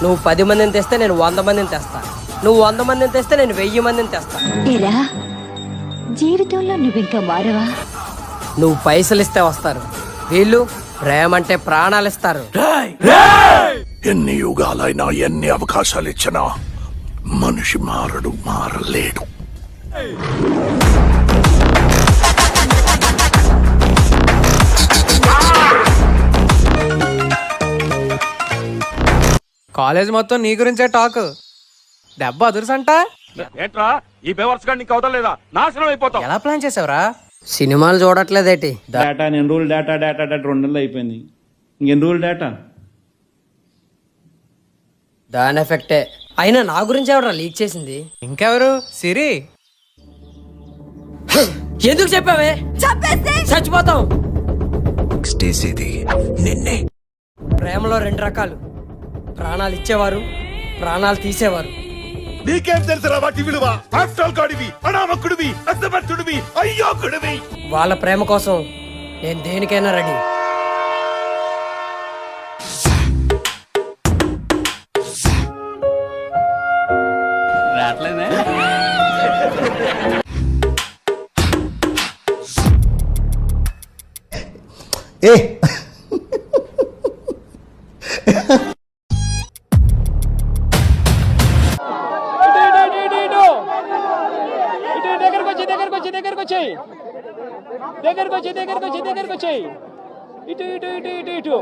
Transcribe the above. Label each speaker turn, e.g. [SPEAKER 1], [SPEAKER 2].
[SPEAKER 1] నువ్వు 10 మందిని తెస్తే నేను 100 మందిని తెస్తా. నువ్వు 100 మందిని తెస్తే నేను 1000 మందిని తెస్తా.
[SPEAKER 2] ఏరా జీవితంలో నువ్వింకా మారవా?
[SPEAKER 1] నువ్వు పైసలు ఇస్తే వస్తారు, వీళ్ళు ప్రేమ అంటే ప్రాణాలు ఇస్తారు.
[SPEAKER 3] ఎన్ని యుగాలైనా ఎన్ని అవకాశాలు ఇచ్చినా మనిషి మారడు, మారలేడు.
[SPEAKER 4] కాలేజ్ మొత్తం నీ గురించే టాక్. దెబ్బ అదుర్సంట.
[SPEAKER 5] ఏంట్రా ఈ బేవర్స్ గాని నీకు అవతలేదా? నాశనం అయిపోతావు.
[SPEAKER 4] ఎలా ప్లాన్ చేసావురా?
[SPEAKER 1] సినిమాలు చూడట్లేదేటి?
[SPEAKER 6] Data enrol data data data 2 నెలలు అయిపోయింది. ఇంకెన్రోల్ డేటా
[SPEAKER 1] దాని ఎఫెక్టే. అయినా నా గురించి ఎవడరా లీక్ చేసింది?
[SPEAKER 4] ఇంకెవరు? సిరి.
[SPEAKER 1] ఎందుకు చెప్పావే? చచ్చిపోతాం.
[SPEAKER 3] నిన్నే
[SPEAKER 1] ప్రేమలో 2 రకాలు, ప్రాణాలు ఇచ్చేవారు, ప్రాణాలు తీసేవారు.
[SPEAKER 3] నీకేం తెలుసురా వాటి విలువ? ఆఫ్టర్ గాడివి, అనామకుడివి, అర్థమత్తుడివి, అయ్యోకుడివి.
[SPEAKER 1] వాళ్ళ ప్రేమ కోసం నేను దేనికైనా రెడీ.
[SPEAKER 6] రావట్లేదే.
[SPEAKER 5] దగ్గరకు వచ్చి ఇటు ఇటు ఇటు ఇటు ఇటు